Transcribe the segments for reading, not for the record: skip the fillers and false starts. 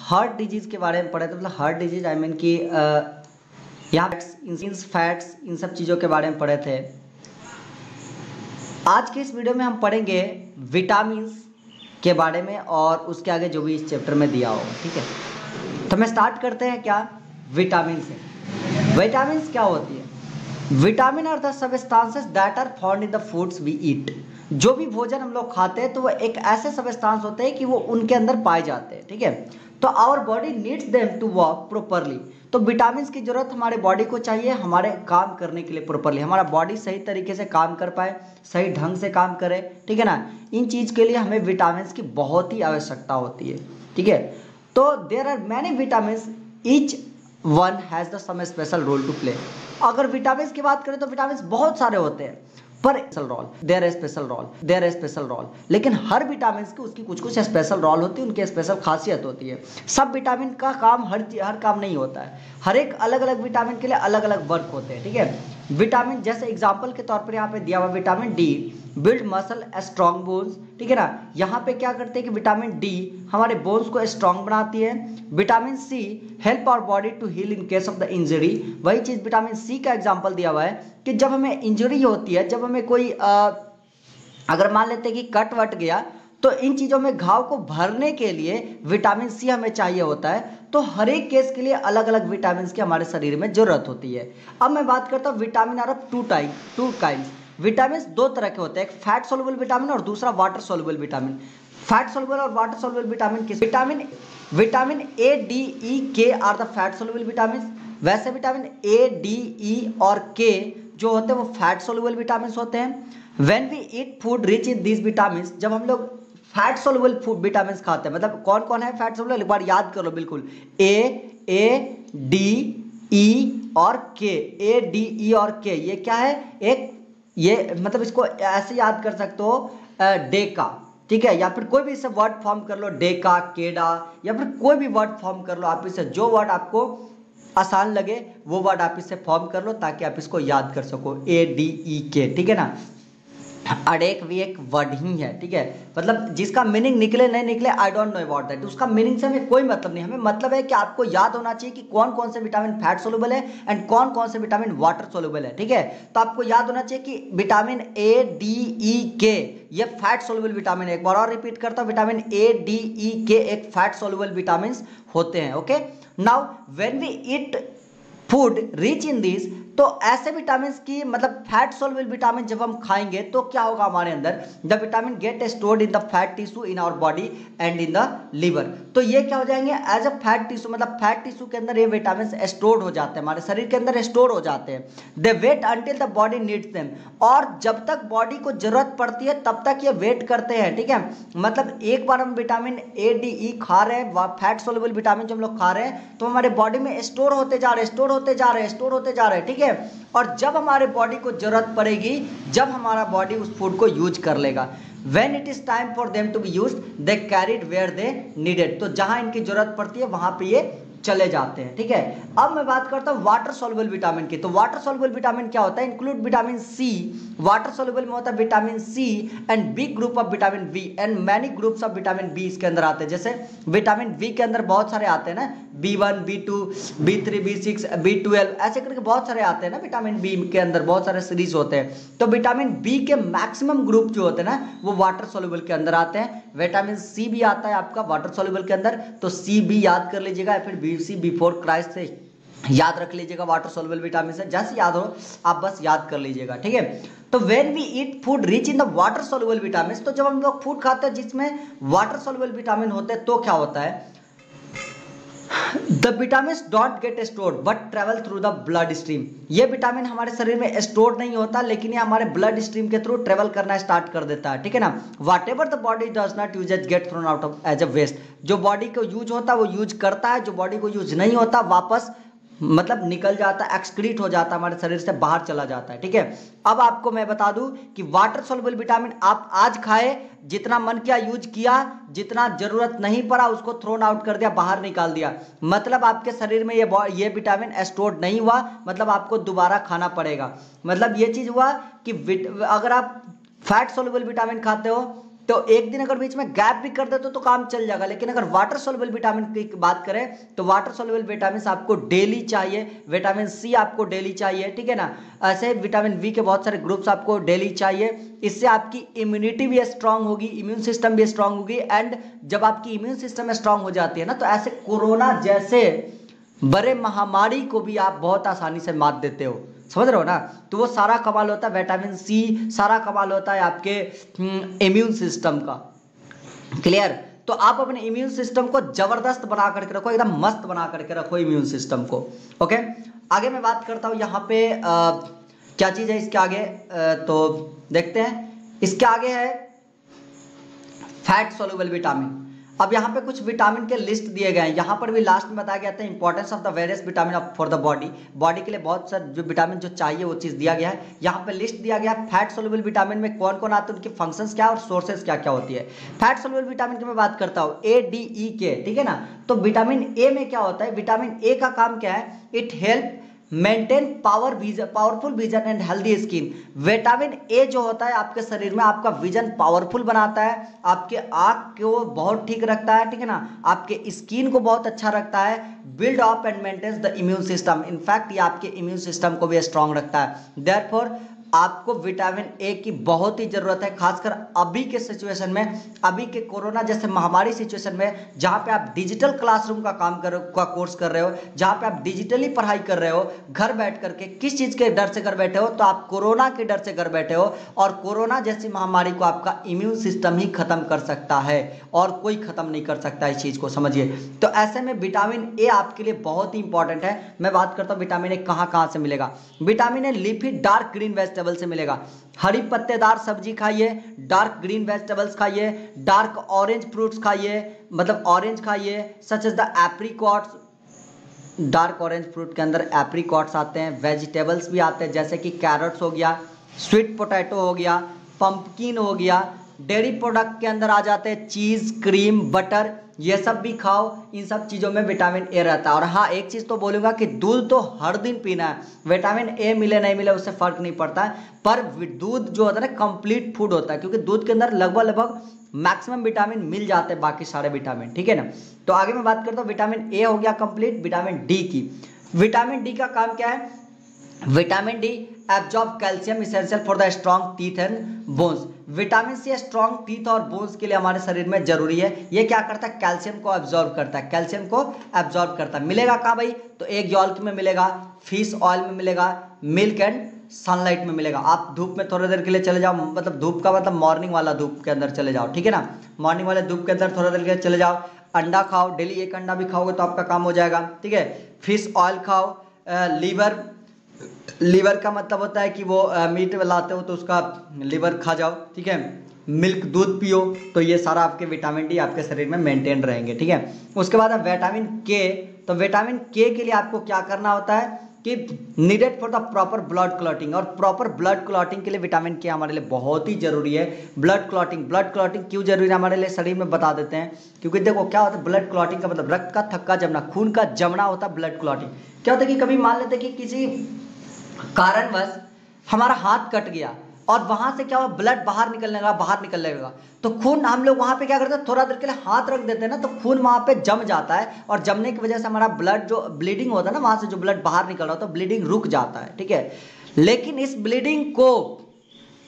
Heart disease के बारे में पढ़े थे, मतलब हार्ट डिजीज आई मीन कि यहाँ फैट्स इन सब चीज़ों के बारे में पढ़े थे। आज के इस वीडियो में हम पढ़ेंगे विटामिन के बारे में और उसके आगे जो भी इस चैप्टर में दिया होगा। ठीक है, तो मैं स्टार्ट करते हैं क्या विटामिन से। विटामिन क्या होती है? Vitamin are the substances that are found in the foods we eat. जो भी भोजन हम लोग खाते हैं तो वो एक ऐसे सबस्टांस होते हैं कि वो उनके अंदर पाए जाते हैं। ठीक है, तो our body needs them to work properly. तो विटामिन की जरूरत हमारे बॉडी को चाहिए हमारे काम करने के लिए प्रॉपरली, हमारा बॉडी सही तरीके से काम कर पाए, सही ढंग से काम करे। ठीक है ना, इन चीज़ के लिए हमें विटामिन की बहुत ही आवश्यकता होती है। ठीक है, तो there are many vitamin, each one has the some special role to play. अगर विटामिन की बात करें तो विटामिन बहुत सारे होते हैं पर स्पेशल रोल, लेकिन हर विटामिन की उसकी कुछ कुछ स्पेशल रोल होती है, उनकी स्पेशल खासियत होती है। सब विटामिन का काम हर काम नहीं होता है, हर एक अलग अलग विटामिन के लिए अलग अलग वर्क होते हैं। ठीक है, विटामिन जैसे एग्जांपल के तौर पर यहाँ पे दिया हुआ vitamin D build muscle strong bones. ठीक है ना, यहाँ पे क्या करते हैं कि विटामिन डी हमारे बोन्स को स्ट्रॉन्ग बनाती है। Vitamin C help our body to heal in case of the injury. वही चीज़ विटामिन सी का एग्जांपल दिया हुआ है कि जब हमें इंजरी होती है, जब हमें कोई अगर मान लेते हैं कि कट वट गया तो इन चीज़ों में घाव को भरने के लिए विटामिन सी हमें चाहिए होता है। तो हर एक केस के लिए अलग अलग विटामिन की हमारे शरीर में जरूरत होती है। अब मैं बात करता हूँ vitamin are of two kinds. Vitamin दो तरह के होते हैं, एक फैट सोल्युबल विटामिन और दूसरा water soluble vitamin. Fat soluble और वाटर सोल्युबल विटामिन किस? Vitamin A D E K are the fat soluble vitamin. वैसे विटामिन ए डी ई और के जो होते हैं वो फैट सोल्युबल विटामिन होते हैं। When we eat food rich in these vitamin, जब हम लोग फैट सोल्युबल फूड विटामिन खाते हैं, मतलब कौन कौन है फैट सोल्युबल, एक बार याद कर लो बिल्कुल, ए डी ई और के। ए डी ई और के ये क्या है? एक ये मतलब इसको ऐसे याद कर सकते हो डेका। ठीक है, या फिर कोई भी इससे वर्ड फॉर्म कर लो, डेका, केडा, या फिर कोई भी वर्ड फॉर्म कर लो। आप इससे जो वर्ड आपको आसान लगे वो वर्ड आप इससे फॉर्म कर लो ताकि आप इसको याद कर सको। ए डी ई के, ठीक है ना, अडेक भी एक वर्ड ही है। ठीक है, मतलब जिसका मीनिंग निकले नहीं निकले I don't know about that, उसका मीनिंग से हमें कोई मतलब नहीं। हमें मतलब है कि आपको याद होना चाहिए कि कौन कौन से विटामिन फैट सोल्युबल है एंड कौन कौन से विटामिन वाटर सोल्युबल है। ठीक है, तो आपको याद होना चाहिए कि विटामिन ए डी ई के ये फैट सोल्युबल विटामिन है। एक बार और रिपीट करता हूं, विटामिन ए डी ई के एक फैट सोल्युबल विटामिन होते हैं। Okay, now when we eat food rich in this, तो ऐसे विटामिन की मतलब फैट सोल्युबल विटामिन जब हम खाएंगे तो क्या होगा हमारे अंदर? The vitamin get stored in the fat tissue in our body and in the liver. तो ये क्या हो जाएंगे? एज अ फैट टिश्यू, मतलब फैट टिश्यू के अंदर ये विटामिन स्टोर्ड हो जाते हैं, हमारे शरीर के अंदर स्टोर हो जाते हैं। They wait until the body needs them, और जब तक बॉडी को जरूरत पड़ती है तब तक ये वेट करते हैं। ठीक है, मतलब एक बार हम विटामिन ए डी ई खा रहे हैं, फैट सोल्युबल विटामिन जो हम लोग खा रहे हैं, तो हमारे बॉडी में स्टोर होते जा रहे हैं। ठीक है, और जब हमारे बॉडी को जरूरत पड़ेगी, जब हमारा बॉडी उस फूड को यूज कर लेगा, when it is time for them to be used they carried where they needed, तो जहां इनकी जरूरत पड़ती है वहां पे ये चले जाते हैं। ठीक है, अब मैं बात करता हूं वाटर सोल्युबल विटामिन की। तो वाटर सोल्युबल विटामिन क्या होता है? Include vitamin C, water soluble में होता है vitamin C and B group of vitamin B and many groups of vitamin B इसके अंदर आते हैं। जैसे विटामिन बी के अंदर बहुत सारे आते हैं ना, B1, B2, B3, B6, B12, ऐसे करके बहुत सारे आते हैं ना। विटामिन बी के अंदर बहुत सारे सीरीज होते हैं। तो विटामिन बी के मैक्सिमम ग्रुप जो होते हैं ना वो वाटर सोल्युबल के अंदर आते हैं। विटामिन सी भी आता है आपका वाटर सोल्युबल के अंदर, तो सी भी याद कर लीजिएगा, या फिर BC बिफोर क्राइस्ट से याद रख लीजिएगा वाटर सोल्युबल विटामिन से, जैसे याद हो आप बस याद कर लीजिएगा। ठीक है, तो when we eat food rich in the water soluble vitamin, तो जब हम लोग फूड खाते हैं जिसमें वाटर सोल्युबल विटामिन होते हैं तो क्या होता है? The vitamin don't get stored but travel through the blood stream. ये विटामिन हमारे शरीर में स्टोर नहीं होता, लेकिन ये हमारे ब्लड स्ट्रीम के थ्रू ट्रेवल करना स्टार्ट कर देता है। ठीक है ना, whatever the body does not use get thrown out of as a waste. जो बॉडी को यूज होता है वो यूज करता है, जो बॉडी को यूज नहीं होता वापस मतलब निकल जाता है, एक्सक्रीट हो जाता है, हमारे शरीर से बाहर चला जाता है। ठीक है, अब आपको मैं बता दूं कि वाटर सोल्युबल विटामिन आप आज खाए, जितना मन किया यूज किया, जितना जरूरत नहीं पड़ा उसको थ्रोन आउट कर दिया, बाहर निकाल दिया, मतलब आपके शरीर में ये विटामिन स्टोर्ड नहीं हुआ, मतलब आपको दोबारा खाना पड़ेगा। मतलब ये चीज हुआ कि अगर आप फैट सोल्युबल विटामिन खाते हो तो एक दिन अगर बीच में गैप भी कर देते तो काम चल जाएगा। लेकिन अगर वाटर सोल्युबल विटामिन की बात करें तो वाटर सोल्युबल विटामिन आपको डेली चाहिए, विटामिन सी आपको डेली चाहिए, ठीक है ना। ऐसे विटामिन वी के बहुत सारे ग्रुप्स आपको डेली चाहिए। इससे आपकी इम्यूनिटी भी स्ट्रांग होगी, इम्यून सिस्टम भी स्ट्रांग होगी। एंड जब आपकी इम्यून सिस्टम स्ट्रांग हो जाती है ना, तो ऐसे कोरोना जैसे बड़े महामारी को भी आप बहुत आसानी से मात देते हो, समझ रहे हो ना। तो वो सारा कमाल होता है विटामिन सी, सारा कमाल होता है आपके इम्यून सिस्टम का। क्लियर। तो आप अपने इम्यून सिस्टम को जबरदस्त बना करके रखो, एकदम मस्त बना करके रखो इम्यून सिस्टम को। ओके, आगे मैं बात करता हूं यहाँ पे क्या चीज है इसके आगे, तो देखते हैं। इसके आगे है फैट सोल्युबल विटामिन। अब यहाँ पे कुछ विटामिन के लिस्ट दिए गए हैं। यहाँ पर भी लास्ट में बताया गया था importance of the various vitamin for the body. Body के लिए बहुत सारे जो विटामिन जो चाहिए वो चीज़ दिया गया है। यहाँ पे लिस्ट दिया गया है फैट सोल्युबल विटामिन में कौन कौन आते हैं, उनकी फंक्शंस क्या और सोर्सेज क्या क्या होती है। फैट सोल्युबल विटामिन की मैं बात करता हूँ, ए डी ई के, ठीक है ना। तो विटामिन ए में क्या होता है, विटामिन ए का काम क्या है, it help maintain powerful vision and healthy skin. Vitamin A जो होता है आपके शरीर में आपका विजन पावरफुल बनाता है, आपके आंख को बहुत ठीक रखता है, ठीक है ना, आपके स्किन को बहुत अच्छा रखता है, build up and maintains the immune system. In fact ये आपके इम्यून सिस्टम को भी स्ट्रांग रखता है। देयरफॉर आपको विटामिन ए की बहुत ही जरूरत है, खासकर अभी के सिचुएशन में, अभी के कोरोना जैसे महामारी सिचुएशन में, जहां पे आप डिजिटल क्लासरूम का काम कर का कोर्स कर रहे हो, जहां पे आप डिजिटली पढ़ाई कर रहे हो घर बैठ करके। किस चीज के डर से घर बैठे हो, तो आप कोरोना के डर से घर बैठे हो। और कोरोना जैसी महामारी को आपका इम्यून सिस्टम ही खत्म कर सकता है और कोई खत्म नहीं कर सकता, इस चीज को समझिए। तो ऐसे में विटामिन ए आपके लिए बहुत ही इंपॉर्टेंट है। मैं बात करता हूं विटामिन ए कहां कहां से मिलेगा। Vitamin A leafy dark green vegetable से मिलेगा। हरी पत्तेदार सब्जी खाइए, डार्क ग्रीन वेजिटेबल्स खाइए, डार्क ऑरेंज फ्रूट्स खाइए, मतलब ऑरेंज खाइए, such as the apricots. Dark orange fruit के अंदर एप्रिकॉट्स आते हैं, वेजिटेबल्स भी आते हैं जैसे कि कैरेट्स हो गया, स्वीट पोटैटो हो गया, पंपकिन हो गया। डेयरी प्रोडक्ट के अंदर आ जाते हैं चीज, क्रीम, बटर, ये सब भी खाओ। इन सब चीज़ों में विटामिन ए रहता है। और हाँ, एक चीज़ तो बोलूँगा कि दूध तो हर दिन पीना है। विटामिन ए मिले नहीं मिले उससे फ़र्क नहीं पड़ता है, पर दूध जो होता है ना कंप्लीट फूड होता है, क्योंकि दूध के अंदर लगभग मैक्सिमम विटामिन मिल जाते हैं, बाकी सारे विटामिन, ठीक है ना। तो आगे मैं बात करता हूँ, विटामिन ए हो गया कंप्लीट। विटामिन डी की, विटामिन डी का काम क्या है, vitamin D absorb calcium essential for the strong teeth and bones. Vitamin C strong teeth और बोन्स के लिए हमारे शरीर में जरूरी है। ये क्या करता है, कैल्शियम को एब्जॉर्ब करता है, कैल्शियम को एब्जॉर्ब करता है। मिलेगा कहाँ भाई, तो एग यॉल्क में मिलेगा, फिश ऑयल में मिलेगा, मिल्क एंड सनलाइट में मिलेगा। आप धूप में थोड़ी देर के लिए चले जाओ, मतलब धूप का मतलब मॉर्निंग वाला धूप के अंदर चले जाओ, ठीक है ना। मॉर्निंग वाले धूप के अंदर थोड़ा देर के लिए चले जाओ। अंडा खाओ, डेली एक अंडा भी खाओगे तो आपका काम हो जाएगा, ठीक है। फिश ऑयल खाओ, लीवर का मतलब होता है कि वो मीट लाते हो तो उसका लीवर खा जाओ, ठीक है। मिल्क दूध पियो, तो ये सारा आपके विटामिन डी आपके शरीर में मेंटेन रहेंगे, ठीक है। उसके बाद विटामिन के, तो विटामिन के लिए आपको क्या करना होता है कि needed for the proper blood clotting. और प्रॉपर ब्लड क्लॉटिंग के लिए विटामिन के हमारे लिए बहुत ही जरूरी है। ब्लड क्लॉटिंग क्यों जरूरी है हमारे लिए शरीर में, बता देते हैं। क्योंकि देखो क्या होता है ब्लड क्लॉटिंग का मतलब रक्त का थक्का जमना, खून का जमना होता है ब्लड क्लॉटिंग। क्या होता है कि कभी मान लेते कि किसी कारणवश हमारा हाथ कट गया और वहां से क्या हुआ, ब्लड बाहर निकलने लगा, तो खून हम लोग वहां पे क्या करते हैं, थोड़ा देर के लिए हाथ रख देते हैं ना, तो खून वहां पे जम जाता है। और जमने की वजह से हमारा ब्लड जो ब्लीडिंग होता है ना, वहां से जो ब्लड बाहर निकल रहा होता है, ब्लीडिंग रुक जाता है, ठीक है। लेकिन इस ब्लीडिंग को,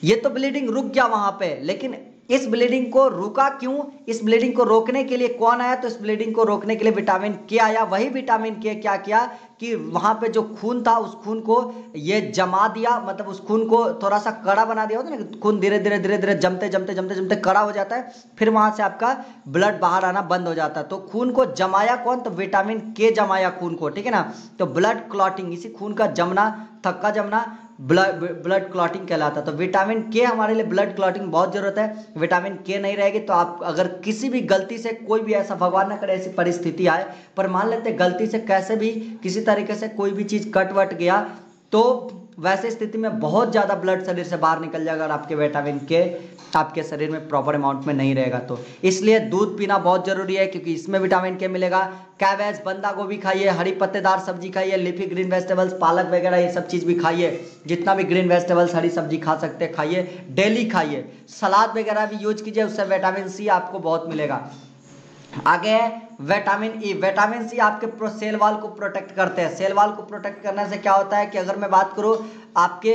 ये तो ब्लीडिंग रुक गया वहां पे, लेकिन इस ब्लीडिंग को रुका क्यों, इस ब्लीडिंग को रोकने के लिए कौन आया, तो इस ब्लीडिंग को रोकने के लिए विटामिन के आया। वही विटामिन के क्या किया कि वहां पे जो खून था उस खून को ये जमा दिया, मतलब उस खून को थोड़ा सा कड़ा बना दिया होता है ना, खून धीरे धीरे जमते कड़ा हो जाता है, फिर वहां से आपका ब्लड बाहर आना बंद हो जाता है। तो खून को जमाया कौन, तो विटामिन के जमाया खून को, ठीक है ना। तो ब्लड क्लॉटिंग, इसी खून का जमना, थक्का जमना ब्लड क्लॉटिंग कहलाता है। तो विटामिन के हमारे लिए ब्लड क्लॉटिंग बहुत जरूरत है। विटामिन के नहीं रहेगी तो आप अगर किसी भी गलती से, कोई भी ऐसा भगवान ना करे ऐसी परिस्थिति आए, पर मान लेते गलती से कैसे भी किसी तरीके से कोई भी चीज कट वट गया, तो वैसे स्थिति में बहुत ज़्यादा ब्लड शरीर से बाहर निकल जाएगा अगर आपके विटामिन के आपके शरीर में प्रॉपर अमाउंट में नहीं रहेगा तो। इसलिए दूध पीना बहुत जरूरी है क्योंकि इसमें विटामिन के मिलेगा। कैबेज, बंदा गोभी खाइए, हरी पत्तेदार सब्जी खाइए, लीफी ग्रीन वेजिटेबल्स, पालक वगैरह ये सब चीज़ भी खाइए। जितना भी ग्रीन वेजिटेबल्स हरी सब्जी खा सकते हैं खाइए, डेली खाइए। सलाद वगैरह भी यूज कीजिए, उससे विटामिन सी आपको बहुत मिलेगा। आगे है विटामिन ई। विटामिन सी आपके सेल वाल को प्रोटेक्ट करते हैं। सेल वाल को प्रोटेक्ट करने से क्या होता है कि अगर मैं बात करूं आपके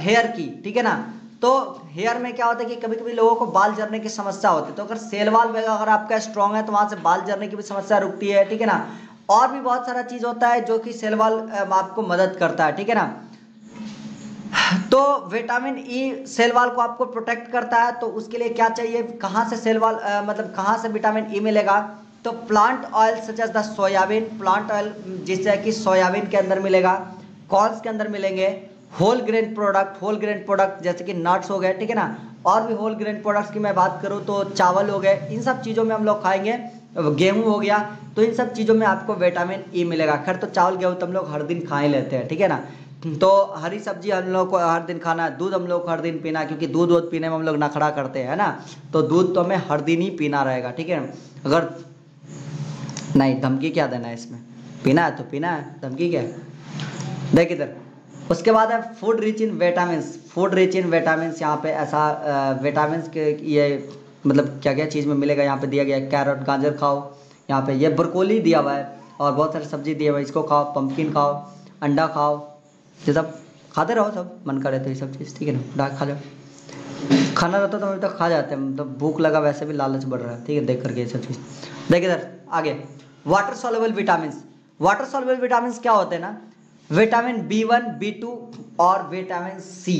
हेयर की, ठीक है ना, तो हेयर में क्या होता है कि कभी कभी लोगों को बाल झड़ने की समस्या होती है, तो अगर सेल वाल वगैरह अगर आपका स्ट्रांग है तो वहां से बाल झड़ने की भी समस्या रुकती है, ठीक है ना। और भी बहुत सारा चीज होता है जो कि सेल वाल आपको मदद करता है, ठीक है ना। तो विटामिन ई सेल वाल को आपको प्रोटेक्ट करता है, तो उसके लिए क्या चाहिए, कहाँ से सेल वाल मतलब कहाँ से विटामिन ई मिलेगा, तो plant oil such as the soybean, plant oil जिससे कि सोयाबीन के अंदर मिलेगा, कॉर्न्स के अंदर मिलेंगे, होल ग्रेन प्रोडक्ट जैसे कि नट्स हो गए, ठीक है ना। और भी होल ग्रेन प्रोडक्ट्स की मैं बात करूँ तो चावल हो गए, इन सब चीज़ों में हम लोग खाएंगे, गेहूं हो गया, तो इन सब चीज़ों में आपको विटामिन ई मिलेगा। खैर तो चावल गेहूं तो हम लोग हर दिन खा ही लेते हैं, ठीक है ना। तो हरी सब्जी हम लोग को हर दिन खाना है, दूध हम लोग को हर दिन पीना है, क्योंकि दूध वूध पीने में हम लोग नखड़ा करते हैं ना, तो दूध तो हमें हर दिन ही पीना रहेगा, ठीक है। अगर नहीं धमकी क्या देना है इसमें, पीना है तो पीना है, धमकी क्या है। देख इधर, उसके बाद है फूड रिच इन विटामिन्स। फूड रिच इन विटामिन्स, यहाँ पे ऐसा विटामिन्स के ये मतलब क्या क्या चीज़ में मिलेगा यहाँ पे दिया गया है। कैरेट, गाजर खाओ, यहाँ पे ये ब्रोकोली दिया हुआ है, और बहुत सारी सब्जी दिया हुआ है, इसको खाओ। पंपकिन खाओ, अंडा खाओ, ये सब खाते रहो, सब मन करे तो ये सब चीज़, ठीक है ना। डाक खा जाओ, खाना रहता तो अभी तक खा जाते हैं, मतलब भूख लगा वैसे भी लालच बढ़ रहा है, ठीक है, देख करके ये सब चीज़। देखिए इधर आगे water soluble vitamins. Water soluble vitamins क्या होते हैं ना, विटामिन B1, B2 और विटामिन सी।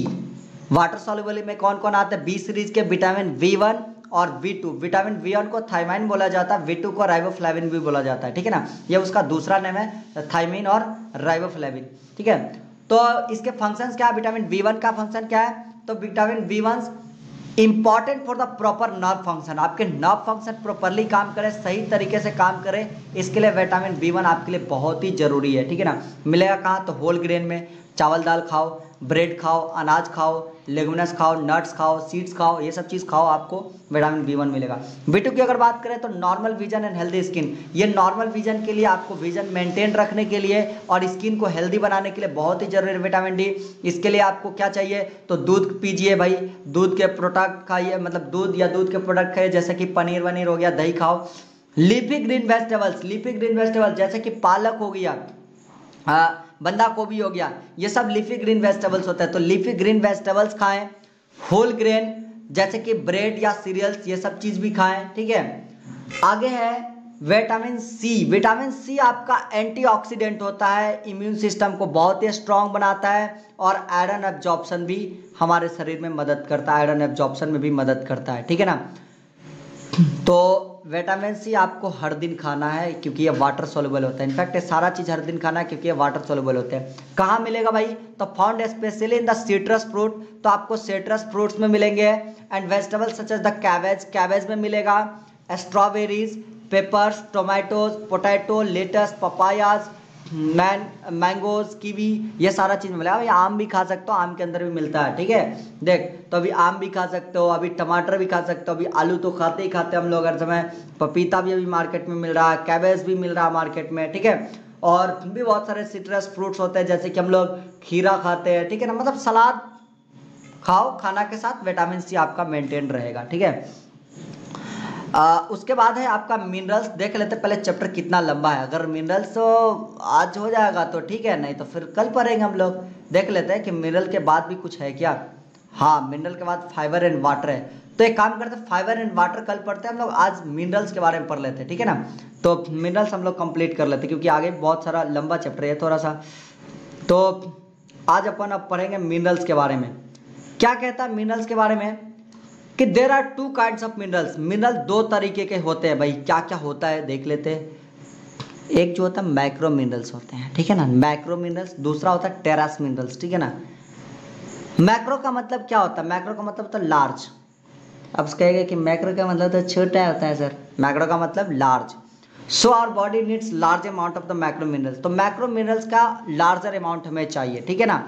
वाटर सॉल्युबल में कौन कौन आते हैं, बी सीरीज के विटामिन B1 और B2। विटामिन B1 को थायमाइन बोला जाता है, B2 को राइबोफ्लेविन भी बोला जाता है, ठीक है ना। ये उसका दूसरा नाम है, थायमीन और राइबोफ्लेविन, ठीक है। तो इसके फंक्शंस क्या है, विटामिन B1 का फंक्शन क्या है, तो vitamin B1 important for the proper nerve function. आपके नर्व फंक्शन प्रॉपरली काम करे, सही तरीके से काम करे, इसके लिए विटामिन B1 आपके लिए बहुत ही जरूरी है, ठीक है ना। मिलेगा कहाँ, तो होल ग्रेन में, चावल दाल खाओ, ब्रेड खाओ, अनाज खाओ, लेगुमिनस खाओ, नट्स खाओ, सीड्स खाओ, ये सब चीज़ खाओ, आपको विटामिन B1 मिलेगा। B2 की अगर बात करें तो normal vision and healthy skin. ये नॉर्मल विजन के लिए, आपको विजन मेंटेन रखने के लिए और स्किन को हेल्दी बनाने के लिए बहुत ही जरूरी है विटामिन डी। इसके लिए आपको क्या चाहिए, तो दूध पीजिए भाई, दूध के प्रोडक्ट खाइए, मतलब दूध या दूध के प्रोडक्ट खाइए, जैसे कि पनीर वनीर हो गया, दही खाओ। लीफी ग्रीन वेजिटेबल्स जैसे कि पालक हो गया, बंदा गोभी हो गया, ये सब लीफी ग्रीन वेजिटेबल्स होते हैं, तो लीफी ग्रीन वेजिटेबल्स खाएं। होल ग्रेन जैसे कि ब्रेड या सीरियल्स, ये सब चीज़ भी खाएं, ठीक है। आगे है विटामिन सी। विटामिन सी आपका एंटीऑक्सीडेंट होता है, इम्यून सिस्टम को बहुत ही स्ट्रांग बनाता है, और आयरन एब्जॉर्प्शन भी हमारे शरीर में मदद करता है, आयरन एब्जॉर्प्शन में भी मदद करता है, ठीक है ना। तो विटामिन सी आपको हर दिन खाना है क्योंकि ये वाटर सोल्यूबल होता है। इनफैक्ट ये सारा चीज़ हर दिन खाना है क्योंकि ये वाटर सोल्यूबल होते हैं। कहाँ मिलेगा भाई, तो found specially in the citrus fruit, तो आपको सिट्रस फ्रूट्स में मिलेंगे। And vegetable such as the cabbage में मिलेगा, strawberries, peppers, tomatoes, potato, lettuce, papayas, mangoes, kiwi, ये सारा चीज़ में मिलेगा। भाई आम भी खा सकते हो, आम के अंदर भी मिलता है, ठीक है। देख, तो अभी आम भी खा सकते हो, अभी टमाटर भी खा सकते हो, अभी आलू तो खाते ही खाते हम लोग हर समय, पपीता भी अभी मार्केट में मिल रहा है, कैबेज भी मिल रहा है मार्केट में, ठीक है। और भी बहुत सारे सिट्रस फ्रूट्स होते हैं, जैसे कि हम लोग खीरा खाते हैं, ठीक है ना। मतलब सलाद खाओ, खाना के साथ विटामिन सी आपका मेंटेन रहेगा, ठीक है। उसके बाद है आपका मिनरल्स। देख लेते हैं पहले चैप्टर कितना लंबा है। अगर मिनरल्स तो आज हो जाएगा तो ठीक है, नहीं तो फिर कल पढ़ेंगे हम लोग। देख लेते हैं कि मिनरल के बाद भी कुछ है क्या। हाँ, मिनरल के बाद फाइबर एंड वाटर है, तो एक काम करते हैं, फाइबर एंड वाटर कल पढ़ते हैं हम लोग, आज मिनरल्स के बारे में पढ़ लेते हैं, ठीक है ना। तो मिनरल्स हम लोग कंप्लीट कर लेते हैं क्योंकि आगे बहुत सारा लंबा चैप्टर है थोड़ा सा। तो आज अपन अब पढ़ेंगे मिनरल्स के बारे में। क्या कहता है मिनरल्स के बारे में कि there are two kinds of minerals. Mineral दो तरीके के होते हैं भाई। क्या क्या होता है देख लेते हैं। एक जो होता है मैक्रो मिनरल्स होते हैं, ठीक है ना, मैक्रो मिनरल्स। दूसरा होता है टेरेस मिनरल्स, ठीक है ना। मैक्रो का मतलब क्या होता है, मैक्रो का मतलब होता है लार्ज। अब कहेगा कि मैक्रो का मतलब तो छोटा होता है सर, मैक्रो का मतलब large. So our body needs large amount of the macro minerals, तो मैक्रो मिनरल्स का लार्जर अमाउंट हमें चाहिए, ठीक है ना।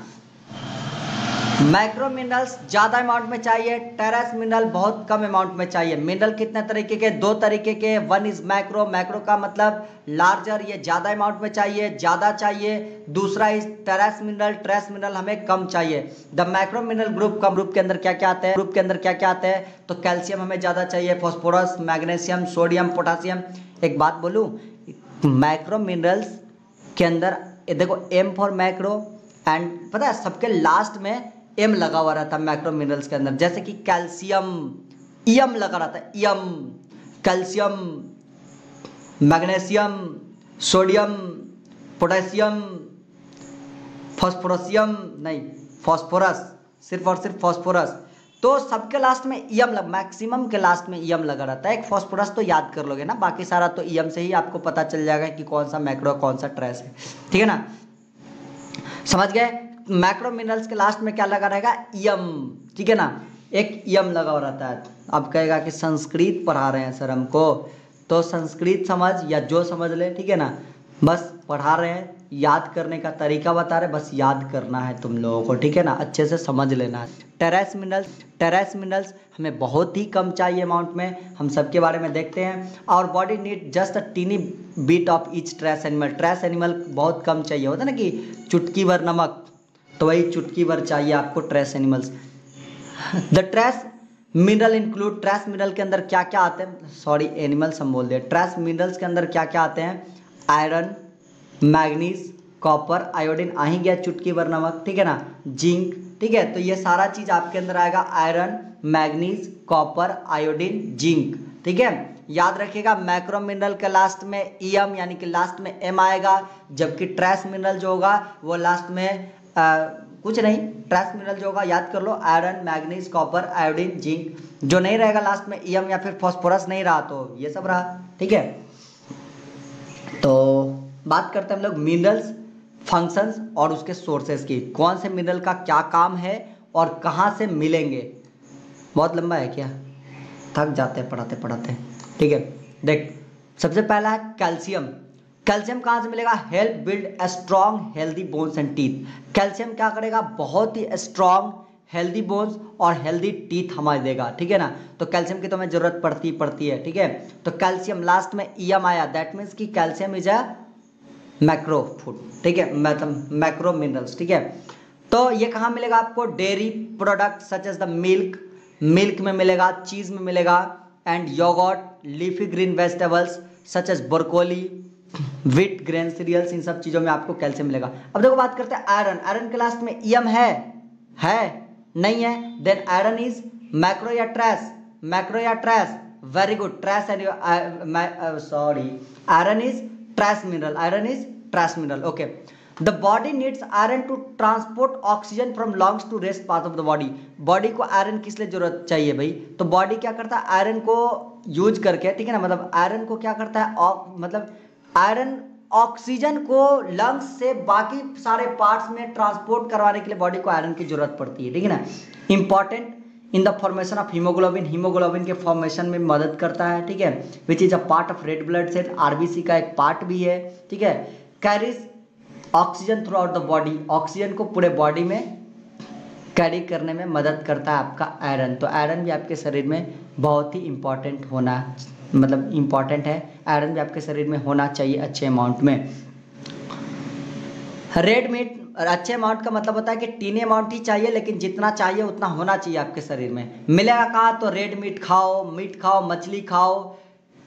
मैक्रो मिनरल्स ज़्यादा अमाउंट में चाहिए, टेरेस मिनरल बहुत कम अमाउंट में चाहिए। मिनरल कितने तरीके के, दो तरीके के, वन इज मैक्रो, मैक्रो का मतलब लार्जर, ये ज़्यादा अमाउंट में चाहिए, ज़्यादा चाहिए। दूसरा is terrace mineral, trace mineral हमें कम चाहिए। द मैक्रो मिनरल ग्रुप के अंदर क्या क्या आते हैं, ग्रुप के अंदर क्या क्या आते हैं, तो कैल्शियम हमें ज़्यादा चाहिए, फॉस्फोरस, मैग्नीशियम, सोडियम, पोटासियम। एक बात बोलूँ, मैक्रो मिनरल्स के अंदर देखो एम फॉर मैक्रो, एंड पता है सबके लास्ट में एम लगा हुआ रहता है मैक्रो मिनरल्स के अंदर, जैसे कि कैल्शियम ईएम लगा रहता है, EM, calcium, magnesium, sodium, potassium, phosphorusium नहीं, फॉस्फोरस, सिर्फ और सिर्फ फॉस्फोरस। तो सबके लास्ट में ईएम मैक्सिमम के लास्ट में ईएम लगा रहता है। एक फॉस्फोरस तो याद कर लोगे ना, बाकी सारा तो ईएम से ही आपको पता चल जाएगा कि कौन सा मैक्रो कौन सा ट्रेस है, ठीक है ना, समझ गए। मैक्रो मिनरल्स के लास्ट में क्या लगा रहेगा, ईएम, ठीक है ना, एक ईएम लगा हुआ रहता है। अब कहेगा कि संस्कृत पढ़ा रहे हैं सर हमको, तो संस्कृत समझ या जो समझ ले, ठीक है ना, बस पढ़ा रहे हैं, याद करने का तरीका बता रहे, बस याद करना है तुम लोगों को, ठीक है ना, अच्छे से समझ लेना है। टेरेस मिनरल्स हमें बहुत ही कम चाहिए अमाउंट में, हम सबके बारे में देखते हैं। और body need just a tiny bit of each trace animal, trace animal बहुत कम चाहिए, होता है ना कि चुटकी भर नमक, तो वही चुटकी भर चाहिए आपको trace animals. The trace mineral include, trace mineral के अंदर क्या क्या आते हैं, सॉरी एनिमल्स हम बोल दिए, ट्रेस मिनरल्स के अंदर क्या क्या आते हैं, आयरन, मैग्नीज, कॉपर, आयोडीन आ ही गया, चुटकी भर नमक, ठीक है ना, जिंक, ठीक है, तो ये सारा चीज आपके अंदर आएगा, iron, manganese, copper, iodine, zinc, ठीक है। याद रखिएगा मैक्रो मिनरल के लास्ट में ईएम यानी कि लास्ट में एम आएगा, जबकि ट्रेस मिनरल जो होगा वो लास्ट में कुछ नहीं, ट्रेस मिनरल जो होगा याद कर लो, iron, manganese, copper, iodine, zinc, जो नहीं रहेगा लास्ट में ईएम या फिर फॉस्फोरस नहीं रहा तो ये सब रहा, ठीक है। तो बात करते हैं हम लोग मिनरल्स, फंक्शंस और उसके सोर्सेस की, कौन से मिनरल का क्या काम है और कहाँ से मिलेंगे। बहुत लंबा है क्या, थक जाते हैं पढ़ाते पढ़ाते, ठीक है। देख सबसे पहला है कैल्शियम। कैल्शियम कहाँ से मिलेगा, help build strong healthy bones and teeth. Calcium क्या करेगा, बहुत ही स्ट्रॉन्ग हेल्दी बोन्स और हेल्दी टीथ हमारे देगा, ठीक है ना। तो कैल्शियम की तो हमें जरूरत पड़ती है, ठीक है। तो कैल्शियम लास्ट में ईएम आया, दैट मीन्स कि calcium is a macro food, ठीक है, मतलब मैक्रो मिनरल्स, ठीक है। तो ये कहाँ मिलेगा आपको, dairy product such as the milk, milk में मिलेगा, चीज में मिलेगा, and yogurt, leafy green vegetables such as broccoli, wheat grain cereals, इन सब चीजों में आपको कैल्शियम मिलेगा। अब देखो बात करते हैं आयरन। आयरन के लास्ट में ईएम है नहीं है, देन आयरन इज मैक्रो या ट्रेस, मैक्रो या trace, very good, trace, sorry iron is trace mineral, iron is trace mineral, okay. The body needs iron to transport oxygen from lungs to rest part of the body. Body को iron किस लिए जरूरत चाहिए भाई, तो body क्या करता है आयरन को यूज करके, ठीक है ना, मतलब आयरन को क्या करता है, मतलब आयरन ऑक्सीजन को लंग्स से बाकी सारे पार्ट्स में ट्रांसपोर्ट करवाने के लिए बॉडी को आयरन की जरूरत पड़ती है, ठीक है ना। Important in the formation of haemoglobin, haemoglobin के फॉर्मेशन में मदद करता है, ठीक है, which is a part of red blood cell, RBC का एक पार्ट भी है, ठीक है। Carries oxygen throughout the body, oxygen को पूरे बॉडी में कैरी करने में मदद करता है आपका आयरन। तो आयरन भी आपके शरीर में बहुत ही इंपॉर्टेंट होना, मतलब इंपॉर्टेंट है, आयरन भी आपके शरीर में होना चाहिए अच्छे अमाउंट में। रेड मीट अच्छे अमाउंट का मतलब होता है कि टीनी अमाउंट ही चाहिए, लेकिन जितना चाहिए उतना होना चाहिए आपके शरीर में। मिलेगा कहाँ, तो रेड मीट खाओ, मछली खाओ,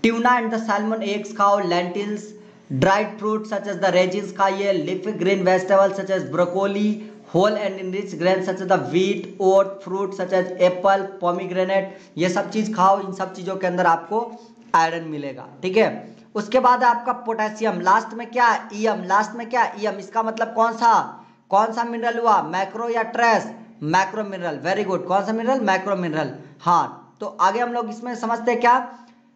tuna and the salmon eggs खाओ, lentils, dried fruit such as the raisins खाइए, leafy green vegetables such as broccoli, whole and enrich grain such as the wheat, oat, fruit such as apple, pomegranate, ये सब चीज खाओ, इन सब चीजों के अंदर आपको आयरन मिलेगा, ठीक है। उसके बाद आपका पोटेशियम, लास्ट में क्या, ईएम, लास्ट में क्या, ईएम, इसका मतलब कौन सा मिनरल हुआ, मैक्रो या trace, macro mineral, very good, कौन सा मिनरल, मैक्रो मिनरल, हाँ। तो आगे हम लोग इसमें समझते हैं क्या,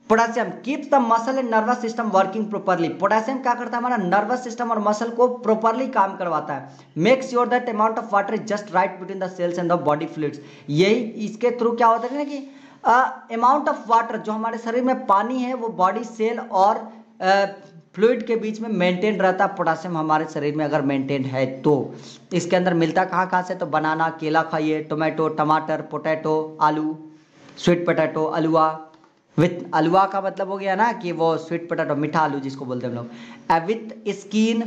potassium keeps the muscle and nervous system working properly. Potassium क्या करता है, हमारा नर्वस सिस्टम और मसल को प्रॉपर्ली काम करवाता है। Make sure that amount of water is just right between the cells and the body fluids. यही इसके थ्रू क्या होता है ना कि अमाउंट ऑफ वाटर, जो हमारे शरीर में पानी है वो बॉडी सेल और फ्लूइड के बीच में मेंटेन रहता है पोटासियम हमारे शरीर में अगर मेंटेन है तो। इसके अंदर मिलता कहाँ कहाँ से, तो बनाना, केला खाइए, टोमेटो, टमाटर, पोटैटो, आलू, स्वीट पोटैटो, अलुआ। विथ अलुआ का मतलब हो गया ना कि वो स्वीट पोटैटो, मीठा आलू जिसको बोलते हैं हम लोग। With skin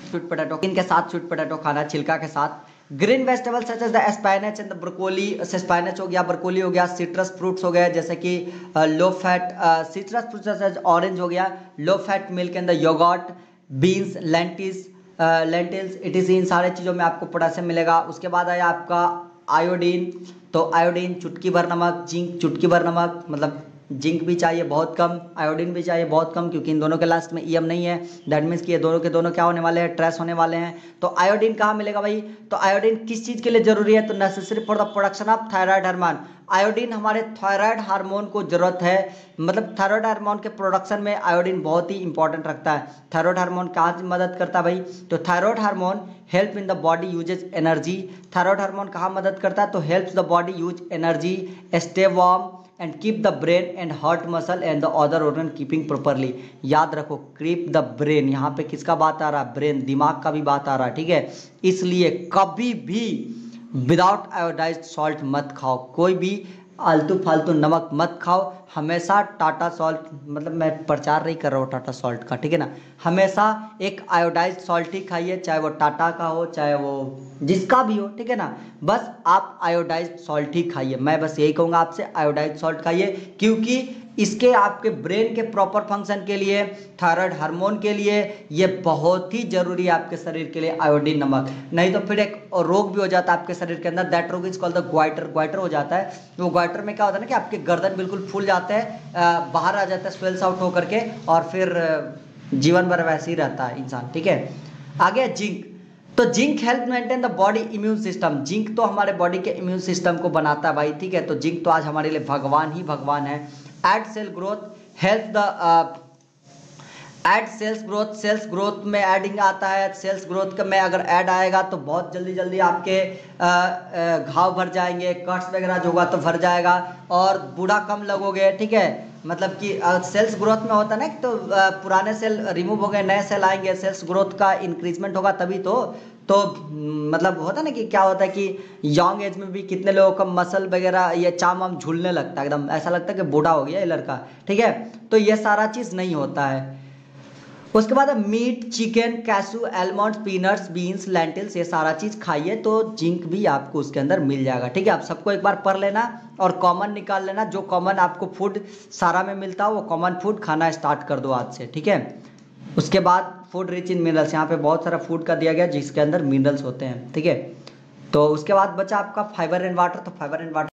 sweet potato, skin के साथ स्वीट पोटैटो खाना, छिलका के साथ। Green vegetable such as the spinach and the broccoli, spinach हो गया, ब्रोकोली हो गया, सिट्रस फ्रूट्स हो गए जैसे कि लो फैट सिट्रस फ्रूट्स जैसे ऑरेंज हो गया, low fat milk and the yogurt, beans, lentils, it is, इन सारे चीज़ों में आपको पोटेशियम मिलेगा। उसके बाद आया आपका आयोडीन, तो आयोडीन चुटकी भर नमक, जिंक चुटकी भर नमक, मतलब जिंक भी चाहिए बहुत कम, आयोडीन भी चाहिए बहुत कम, क्योंकि इन दोनों के लास्ट में ईएम नहीं है। दैट मीन्स कि ये दोनों के दोनों क्या होने वाले हैं, ट्रेस होने वाले हैं। तो आयोडीन कहाँ मिलेगा भाई, तो आयोडीन किस चीज़ के लिए जरूरी है, तो necessary for the production of thyroid hormone. Iodine हमारे थायराइड हार्मोन को जरूरत है, मतलब थायराइड हार्मोन के प्रोडक्शन में आयोडीन बहुत ही इंपॉर्टेंट रखता है। थायराइड हार्मोन कहाँ मदद करता है भाई, तो thyroid hormone help in the body uses energy. Thyroid hormone कहाँ मदद करता है, तो helps the body use energy, stay warm and keep the brain and heart muscle and the other organ keeping properly. याद रखो कीप द ब्रेन, यहाँ पे किसका बात आ रहा है, ब्रेन, दिमाग का भी बात आ रहा है, ठीक है। इसलिए कभी भी विदाउट आयोडाइज्ड सॉल्ट मत खाओ, कोई भी आलतू फालतू नमक मत खाओ, हमेशा टाटा सॉल्ट, मतलब मैं प्रचार नहीं कर रहा हूँ टाटा सॉल्ट का, ठीक है ना, हमेशा एक आयोडाइज्ड सॉल्ट ही खाइए, चाहे वो टाटा का हो चाहे वो जिसका भी हो, ठीक है ना, बस आप आयोडाइज्ड सॉल्ट ही खाइए। मैं बस यही कहूँगा आपसे, आयोडाइज्ड सॉल्ट खाइए, क्योंकि इसके आपके ब्रेन के प्रॉपर फंक्शन के लिए, थायराइड हार्मोन के लिए ये बहुत ही जरूरी है आपके शरीर के लिए आयोडीन नमक। नहीं तो फिर एक रोग भी हो जाता है आपके शरीर के अंदर, दैट रोग is called the goitre. Goitre हो जाता है, वो ग्वाइटर में क्या होता है ना कि आपके गर्दन बिल्कुल फूल जाते हैं, बाहर आ जाता है स्वेल्स आउट होकर के, और फिर जीवन भर वैसे ही रहता है इंसान, ठीक है। आगे जिंक, तो zinc help maintain the body immune system. Zinc तो हमारे बॉडी के इम्यून सिस्टम को बनाता है भाई, ठीक है। तो जिंक तो आज हमारे लिए भगवान ही भगवान है। Aid cell growth, help the aid cells growth, cells growth में एडिंग आता है, सेल्स ग्रोथ में अगर ऐड आएगा तो बहुत जल्दी जल्दी आपके घाव भर जाएंगे, कट्स वगैरह जो होगा तो भर जाएगा, और बूढ़ा कम लगोगे, ठीक है। मतलब कि सेल्स ग्रोथ में होता है ना, तो पुराने सेल रिमूव हो गए, नए सेल आएंगे, सेल्स ग्रोथ का इंक्रीजमेंट होगा तभी तो मतलब होता है ना कि क्या होता है कि यंग एज में भी कितने लोगों का मसल वगैरह ये चाम वाम झूलने लगता है, एकदम ऐसा लगता है कि बूढ़ा हो गया ये लड़का, ठीक है। तो ये सारा चीज़ नहीं होता है। उसके बाद meat, chicken, cashew, almonds, peanuts, beans, lentils, ये सारा चीज़ खाइए तो जिंक भी आपको उसके अंदर मिल जाएगा, ठीक है। आप सबको एक बार पढ़ लेना और कॉमन निकाल लेना, जो कॉमन आपको फूड सारा में मिलता हो वो कॉमन फूड खाना स्टार्ट कर दो आज से, ठीक है। उसके बाद फूड रिच इन मिनरल्स, यहाँ पे बहुत सारा फूड का दिया गया जिसके अंदर मिनरल्स होते हैं, ठीक है। तो उसके बाद बचा आपका फाइबर एंड वाटर, तो फाइबर एंड वाटर